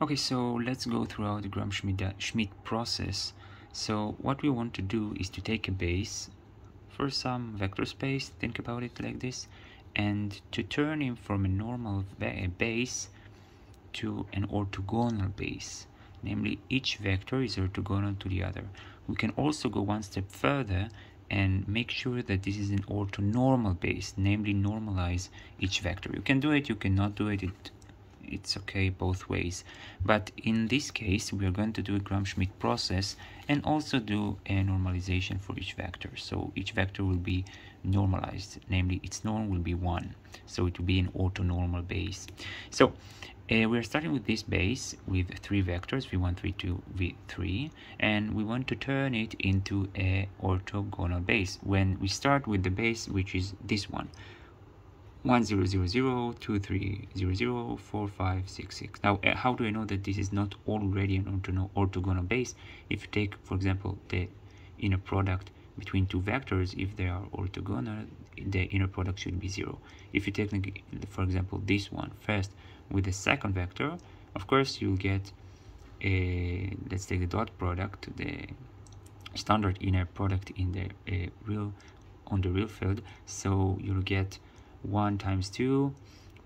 Okay, so let's go throughout the Grahm-Schmidt process. So what we want to do is to take a base for some vector space, think about it like this, and to turn it from a normal base to an orthogonal base. Namely, each vector is orthogonal to the other. We can also go one step further and make sure that this is an orthonormal base, namely normalize each vector. You can do it, you cannot do it, it's okay both ways. But in this case, we are going to do a Grahm-Schmidt process and also do a normalization for each vector. So each vector will be normalized, namely its norm will be 1. So it will be an orthonormal base. So we are starting with this base with 3 vectors, v1, v2, v3, and we want to turn it into a orthogonal base. When we start with the base, which is this one, 1 0 0 0 2 3 0 0 4 5 6 6. Now how do I know that this is not already an orthogonal base? If you take, for example, the inner product between 2 vectors, if they are orthogonal, the inner product should be 0. If you take, for example, this one first with the second vector, of course you'll get a, let's take the dot product, the standard inner product in the on the real field, so you'll get 1 times 2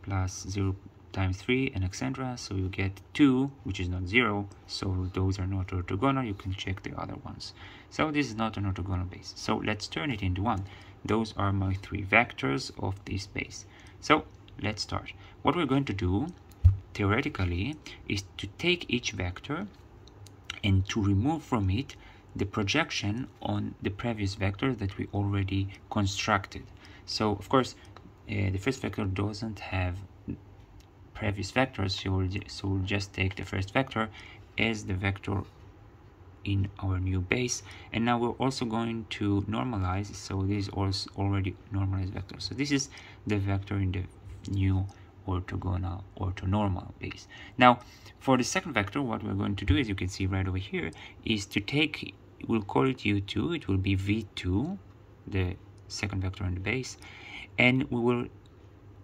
plus 0 times 3 and etc. So you get 2, which is not 0, so those are not orthogonal. You can check the other ones. So this is not an orthogonal base. So let's turn it into 1. Those are my 3 vectors of this base. So let's start. What we're going to do theoretically is to take each vector and to remove from it the projection on the previous vector that we already constructed. So of course the first vector doesn't have previous vectors, so we'll just take the first vector as the vector in our new base. And now we're also going to normalize, so this is also already normalized vector. So this is the vector in the new orthonormal base. Now for the second vector, what we're going to do, as you can see right over here, is to take, we'll call it u2, it will be v2, the second vector in the base, and we will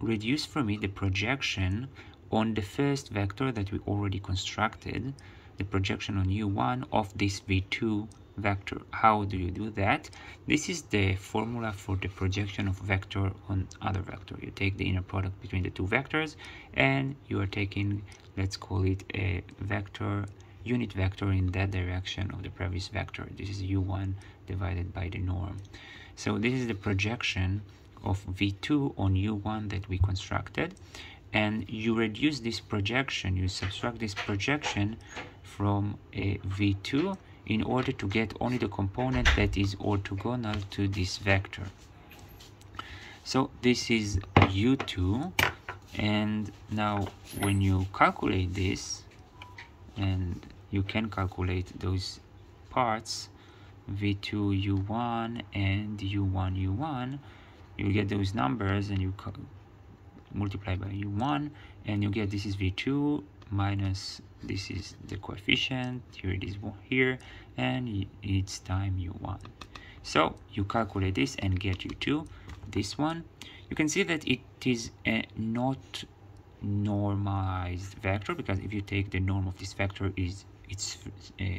reduce from it the projection on the first vector that we already constructed, the projection on u1 of this v2 vector. How do you do that? This is the formula for the projection of vector on other vector. You take the inner product between the 2 vectors and you are taking, let's call it a vector, unit vector in that direction of the previous vector. This is u1 divided by the norm. So this is the projection of v2 on u1 that we constructed, and you reduce this projection, you subtract this projection from a v2 in order to get only the component that is orthogonal to this vector. So this is u2, and now when you calculate this, and you can calculate those parts, v2 u1 and u1 u1, you get those numbers and you multiply by u1 and you get this is v2 minus this is the coefficient, here it is here, and it's time u1. So you calculate this and get u2, this one. You can see that it is a not normalized vector, because if you take the norm of this vector, it's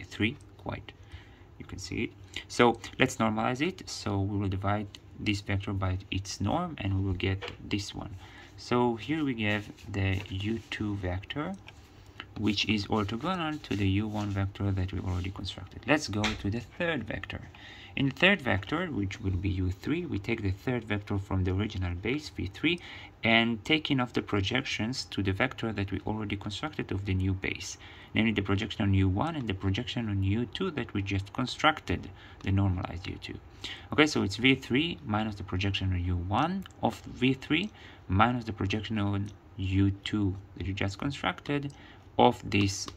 3, quite, you can see it. So let's normalize it. So we will divide this vector by its norm and we will get this one. So here we have the u2 vector, which is orthogonal to the u1 vector that we already constructed. Let's go to the third vector. In the third vector, which will be u3, we take the third vector from the original base, v3, and taking off the projections to the vector that we already constructed of the new base, namely the projection on u1 and the projection on u2 that we just constructed, the normalized u2. Okay, so it's v3 minus the projection on u1 of v3 minus the projection on u2 that you just constructed of this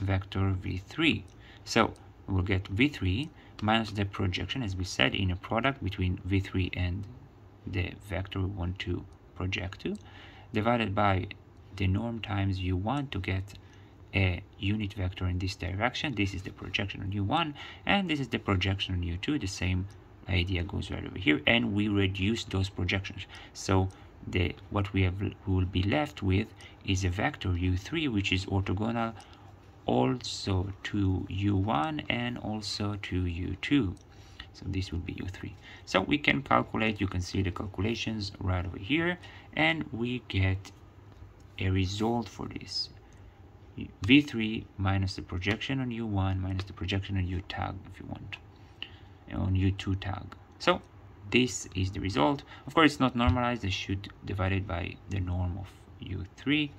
vector v3. So we'll get v3 minus the projection, as we said, in a product between v3 and the vector we want to project to, divided by the norm times u1 to get a unit vector in this direction. This is the projection on u1 and this is the projection on u2. The same idea goes right over here, and we reduce those projections. So what we will be left with is a vector u3 which is orthogonal also to u1 and also to u2. So this will be u3. So we can calculate, you can see the calculations right over here, and we get a result for this. v3 minus the projection on u1 minus the projection on u tag, if you want, on u2 tag. So this is the result. Of course, it's not normalized. I should divide it by the norm of u3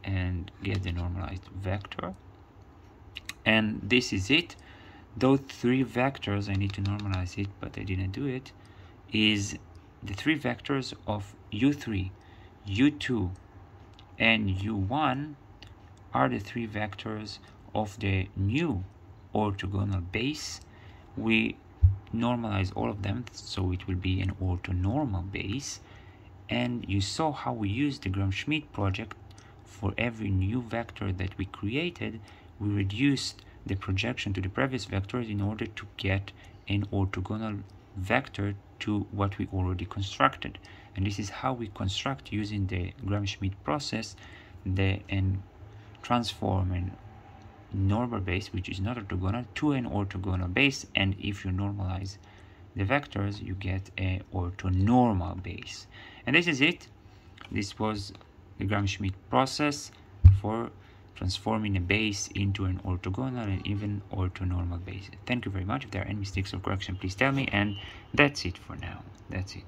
and get the normalized vector. And this is it. Those three vectors, I need to normalize it, but I didn't do it, is the three vectors of u3, u2, and u1 are the three vectors of the new orthogonal base. We normalize all of them, so it will be an orthonormal base. And you saw how we used the Grahm-Schmidt project. For every new vector that we created, we reduced the projection to the previous vectors in order to get an orthogonal vector to what we already constructed. And this is how we construct, using the Grahm-Schmidt process, and transform an normal base, which is not orthogonal, to an orthogonal base. And if you normalize the vectors, you get a orthonormal base. And this is it. This was the Grahm-Schmidt process for transforming a base into an orthogonal and even orthonormal base. Thank you very much. If there are any mistakes or correction, please tell me. And that's it for now. That's it.